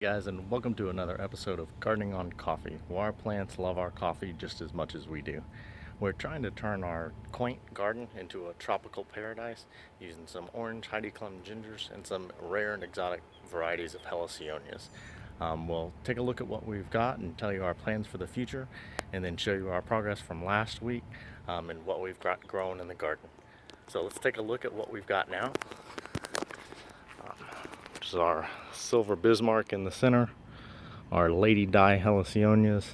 Guys, and welcome to another episode of Gardening on Coffee, where our plants love our coffee just as much as we do. We're trying to turn our quaint garden into a tropical paradise using some orange Heidi-Klum gingers and some rare and exotic varieties of Heliconias. We'll take a look at what we've got and tell you our plans for the future, and then show you our progress from last week and what we've got growing in the garden. So let's take a look at what we've got now. Which is our silver Bismarck in the center, our Lady Di Heliconias.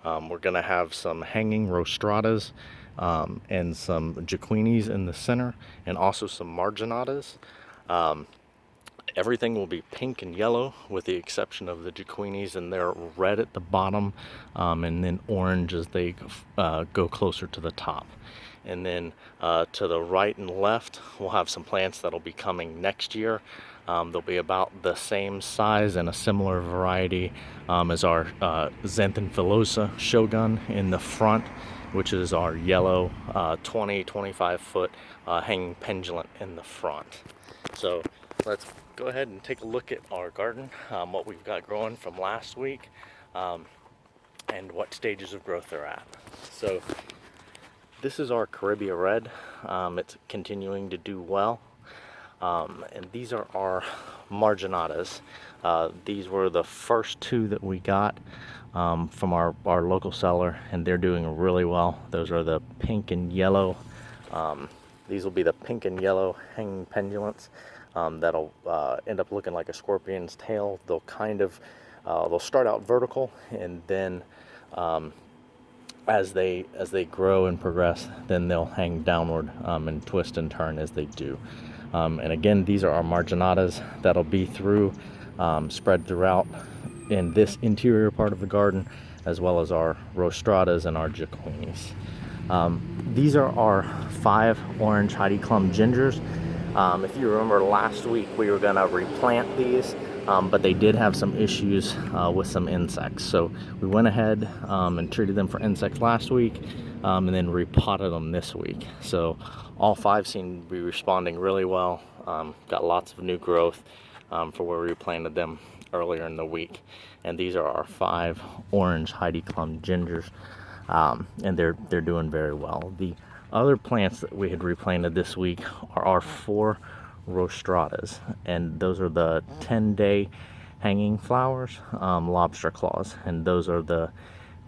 We're going to have some hanging rostradas and some jaquinis in the center, and also some marginatas. Everything will be pink and yellow with the exception of the jaquinis, and they're red at the bottom and then orange as they go closer to the top. And then to the right and left, we'll have some plants that'll be coming next year. They'll be about the same size and a similar variety as our Xanthophylosa Shogun in the front, which is our yellow 20-25 foot hanging pendulant in the front. So let's go ahead and take a look at our garden, what we've got growing from last week, and what stages of growth they're at. So this is our Caribbean Red. It's continuing to do well. And these are our marginatas. These were the first two that we got from our local seller, and they're doing really well. Those are the pink and yellow. These will be the pink and yellow hanging pendulants that'll end up looking like a scorpion's tail. They'll they'll start out vertical, and then as they grow and progress, then they'll hang downward and twist and turn as they do. And again, these are our marginatas that'll be spread throughout in this interior part of the garden, as well as our rostradas and our jaquinis. These are our 5 orange Heidi-Klum gingers. If you remember last week, we were going to replant these, but they did have some issues with some insects. So we went ahead and treated them for insects last week, and then repotted them this week. So all 5 seem to be responding really well. Got lots of new growth for where we planted them earlier in the week. And these are our 5 orange Heidi-Klum gingers, and they're doing very well. The other plants that we had replanted this week are our 4 rostradas, and those are the 10-day hanging flowers, lobster claws, and those are the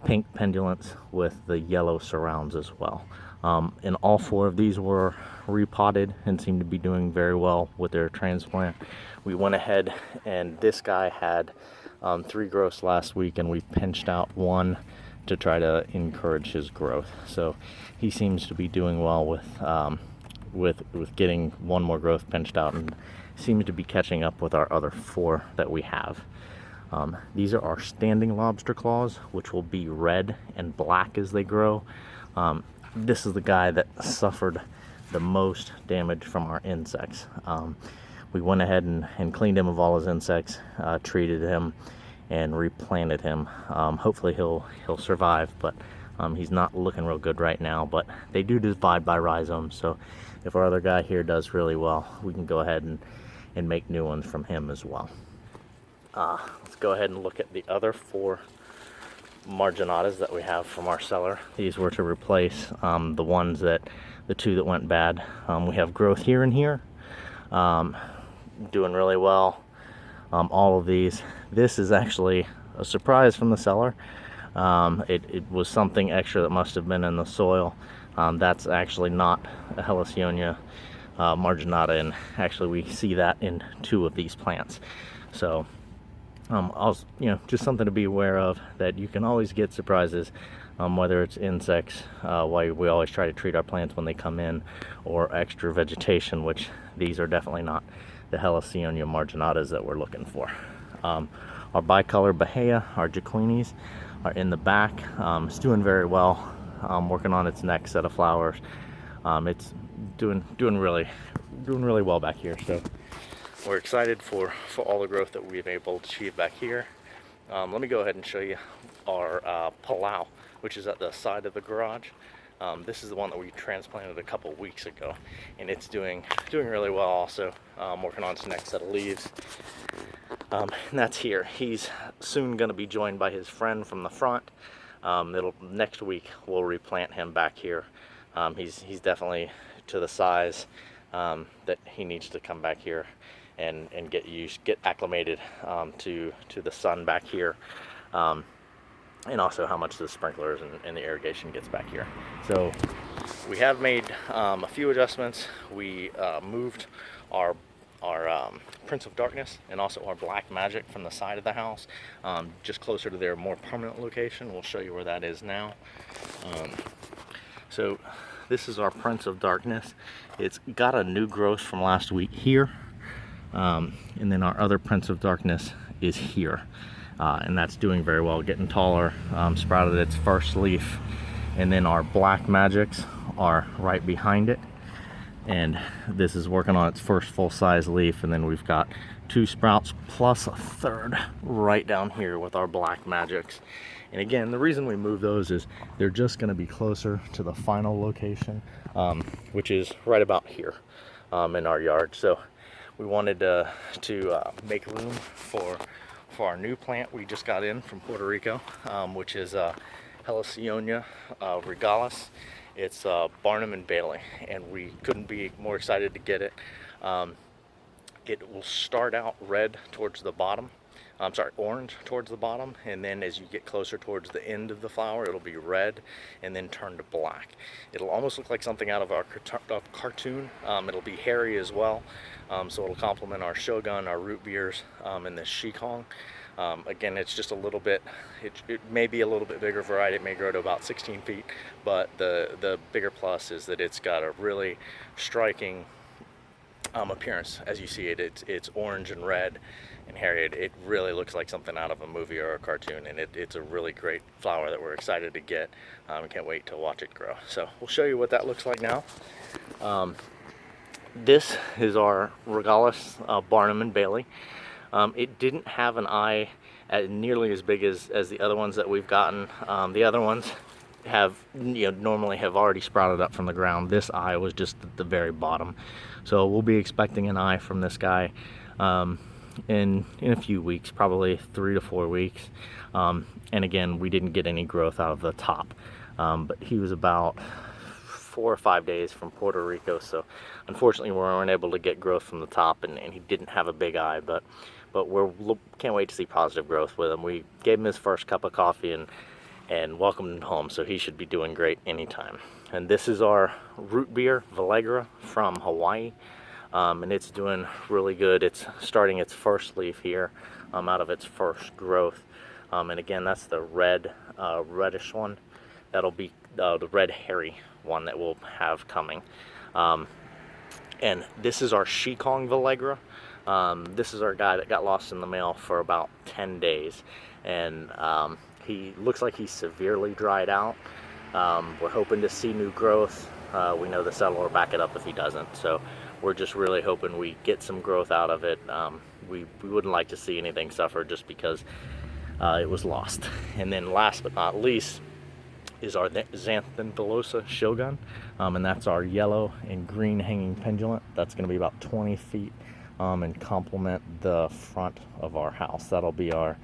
pink pendulants with the yellow surrounds as well. And all 4 of these were repotted and seem to be doing very well with their transplant. We went ahead, and this guy had 3 growths last week, and we pinched out 1 to try to encourage his growth. So he seems to be doing well with getting 1 more growth pinched out, and seems to be catching up with our other 4 that we have. These are our standing lobster claws, which will be red and black as they grow. This is the guy that suffered the most damage from our insects. We went ahead and cleaned him of all his insects, treated him, and replanted him. Hopefully he'll survive, but he's not looking real good right now. But they do divide by rhizomes, so if our other guy here does really well, we can go ahead and make new ones from him as well. Let's go ahead and look at the other 4 marginatas that we have from our cellar. These were to replace the 2 that went bad. We have growth here and here, doing really well. All of these. This is actually a surprise from the seller. It was something extra that must have been in the soil. That's actually not a Heliconia marginata, and actually we see that in 2 of these plants. So just something to be aware of, that you can always get surprises, whether it's insects, why we always try to treat our plants when they come in, or extra vegetation, which these are definitely not the Heliconia marginatas that we're looking for. Our bicolor Bahia, our jaquinis, are in the back. It's doing very well. Working on its next set of flowers. It's doing really well back here. So we're excited for all the growth that we've been able to achieve back here. Let me go ahead and show you our Palau, which is at the side of the garage. This is the one that we transplanted a couple weeks ago, and it's doing really well also. Working on its next set of leaves. And that's here. He's soon going to be joined by his friend from the front. Next week we'll replant him back here. He's definitely to the size that he needs to come back here and get acclimated to the sun back here, and also how much the sprinklers and the irrigation gets back here. So we have made a few adjustments. We moved our Prince of Darkness and also our Black Magic from the side of the house, just closer to their more permanent location. We'll show you where that is now. So this is our Prince of Darkness. It's got a new growth from last week here, and then our other Prince of Darkness is here, and that's doing very well, getting taller, sprouted its first leaf, and then our Black Magics are right behind it, and this is working on its first full-size leaf, and then we've got 2 sprouts plus a third right down here with our Black Magics. And again, the reason we move those is they're just going to be closer to the final location, which is right about here in our yard. So we wanted to make room for our new plant we just got in from Puerto Rico, which is Helicionia Regalis. It's Barnum and Bailey, and we couldn't be more excited to get it. It will start out red towards the bottom. Orange towards the bottom, and then as you get closer towards the end of the flower, it'll be red and then turn to black. It'll almost look like something out of our cartoon. It'll be hairy as well, so it'll complement our shogun, our root beers, and the shikong. Again, it's just a little bit, it may be a little bit bigger variety. It may grow to about 16 feet, but the bigger plus is that it's got a really striking appearance. As you see it, it's orange and red and hairy. It really looks like something out of a movie or a cartoon, and it's a really great flower that we're excited to get. We can't wait to watch it grow. So we'll show you what that looks like now. This is our Regalis Barnum and Bailey. It didn't have an eye nearly as big as the other ones that we've gotten. The other ones have normally have already sprouted up from the ground. This eye was just at the very bottom, so we'll be expecting an eye from this guy in a few weeks, probably 3 to 4 weeks. And again, we didn't get any growth out of the top, but he was about 4 or 5 days from Puerto Rico, so unfortunately we weren't able to get growth from the top, and he didn't have a big eye, but can't wait to see positive growth with him. We gave him his first cup of coffee and welcomed him home, so he should be doing great anytime. And this is our root beer Valegra from Hawaii, and it's doing really good. It's starting its first leaf here out of its first growth, and again, that's the reddish one. That'll be the red hairy one that we'll have coming. And this is our Shikong Valegra. This is our guy that got lost in the mail for about 10 days, and he looks like he's severely dried out. We're hoping to see new growth. We know the settler will back it up if he doesn't, so we're just really hoping we get some growth out of it. We wouldn't like to see anything suffer just because it was lost. And then last but not least is our Xanthan Velosa Shogun, and that's our yellow and green hanging pendulant. That's going to be about 20 feet and complement the front of our house. That'll be our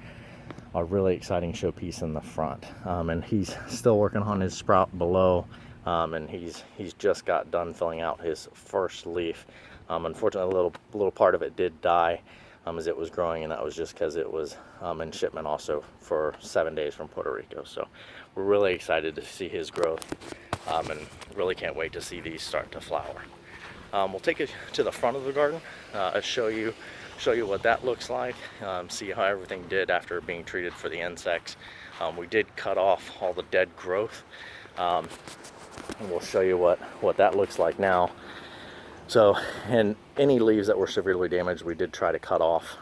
really exciting showpiece in the front. And he's still working on his sprout below, and he's just got done filling out his first leaf. Unfortunately, a little part of it did die as it was growing, and that was just because it was in shipment also for 7 days from Puerto Rico. So we're really excited to see his growth, and really can't wait to see these start to flower. We'll take it to the front of the garden, show you what that looks like, see how everything did after being treated for the insects. We did cut off all the dead growth, and we'll show you what that looks like now. So, and any leaves that were severely damaged, we did try to cut off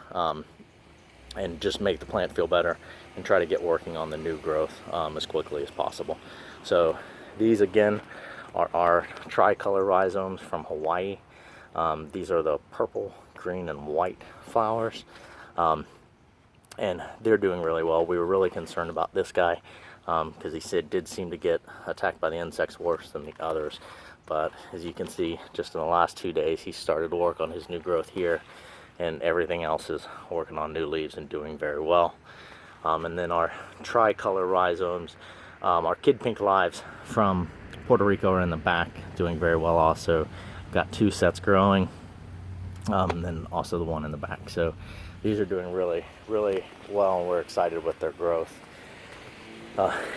and just make the plant feel better and try to get working on the new growth as quickly as possible. So these again are our tricolor rhizomes from Hawaii. These are the purple, green, and white flowers, and they're doing really well. We were really concerned about this guy because he did seem to get attacked by the insects worse than the others. But as you can see, just in the last 2 days, he started to work on his new growth here, and everything else is working on new leaves and doing very well. And then our tricolor rhizomes, our Kid Pink Lives from Puerto Rico are in the back, doing very well also. Got 2 sets growing, and then also the one in the back. So these are doing really, really well, and we're excited with their growth.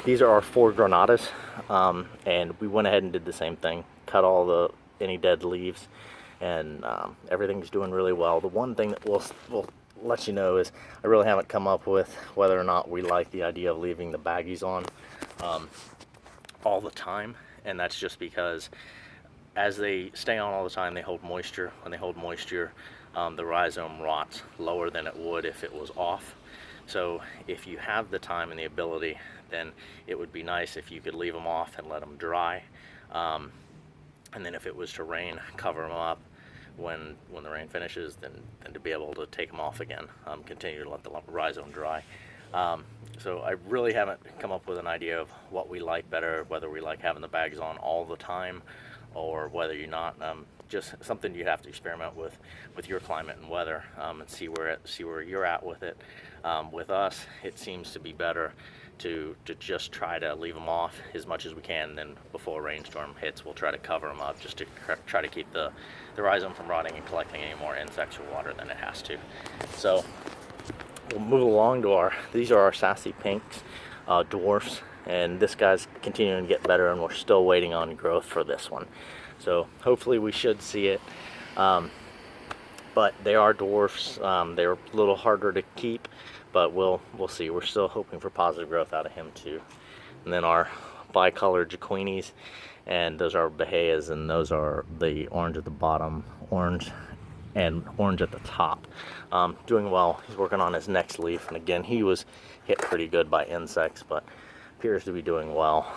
These are our 4 granadas, and we went ahead and did the same thing. Cut all any dead leaves, and everything's doing really well. The one thing that we'll let you know is I really haven't come up with whether or not we like the idea of leaving the baggies on all the time, and that's just because as they stay on all the time, they hold moisture. When they hold moisture, the rhizome rots lower than it would if it was off. So if you have the time and the ability, then it would be nice if you could leave them off and let them dry, and then if it was to rain, cover them up. When the rain finishes, then to be able to take them off again, continue to let the rhizome dry. So I really haven't come up with an idea of what we like better, whether we like having the bags on all the time or whether you're not. Just something you have to experiment with your climate and weather, and see where you're at with it. With us, it seems to be better to just try to leave them off as much as we can. Then before a rainstorm hits, we'll try to cover them up just to try to keep the rhizome from rotting and collecting any more insects or water than it has to. So we'll move along to these are our Sassy Pinks, dwarfs, and this guy's continuing to get better, and we're still waiting on growth for this one. So hopefully we should see it, but they are dwarfs. They're a little harder to keep, but we'll see. We're still hoping for positive growth out of him too. And then our bicolor jaquinis, and those are bahayas, and those are the orange at the bottom, orange and orange at the top. Doing well. He's working on his next leaf, and again, he was hit pretty good by insects, but appears to be doing well.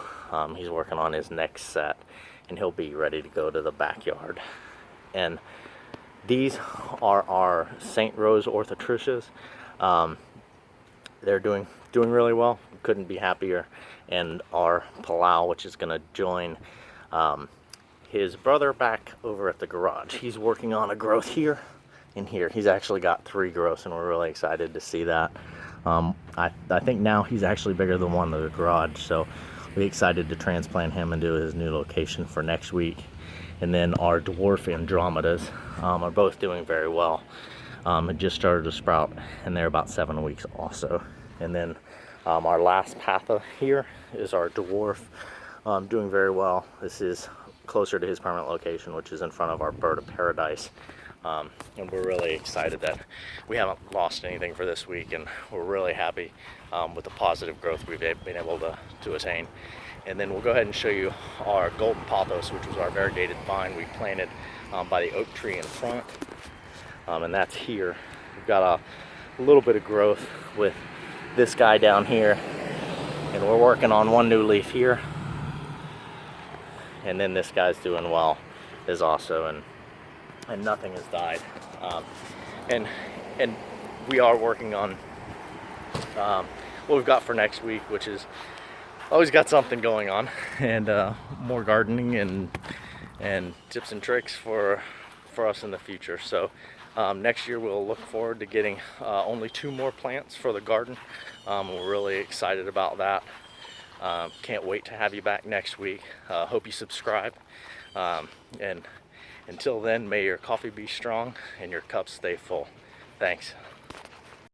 He's working on his next set, and he'll be ready to go to the backyard. And these are our St. Rose orthotrichas. They're doing really well. Couldn't be happier. And our Palau, which is going to join his brother back over at the garage. He's working on a growth here and here. He's actually got 3 growths, and we're really excited to see that. I think now he's actually bigger than one of the garage, so we're excited to transplant him into his new location for next week. And then our dwarf Andromedas are both doing very well. It just started to sprout, and they're about 7 weeks also. And then our last Patha here is our dwarf, doing very well. This is closer to his permanent location, which is in front of our bird of paradise. And we're really excited that we haven't lost anything for this week, and we're really happy with the positive growth we've been able to attain. And then we'll go ahead and show you our golden pothos, which was our variegated vine we planted by the oak tree in front, and that's here. We've got a little bit of growth with this guy down here, and we're working on one new leaf here, and then this guy's doing well is also, and nothing has died. And we are working on what we've got for next week, which is always got something going on, and more gardening and tips and tricks for us in the future. So next year we'll look forward to getting only 2 more plants for the garden. We're really excited about that. Can't wait to have you back next week. Hope you subscribe, and until then, may your coffee be strong and your cups stay full. Thanks.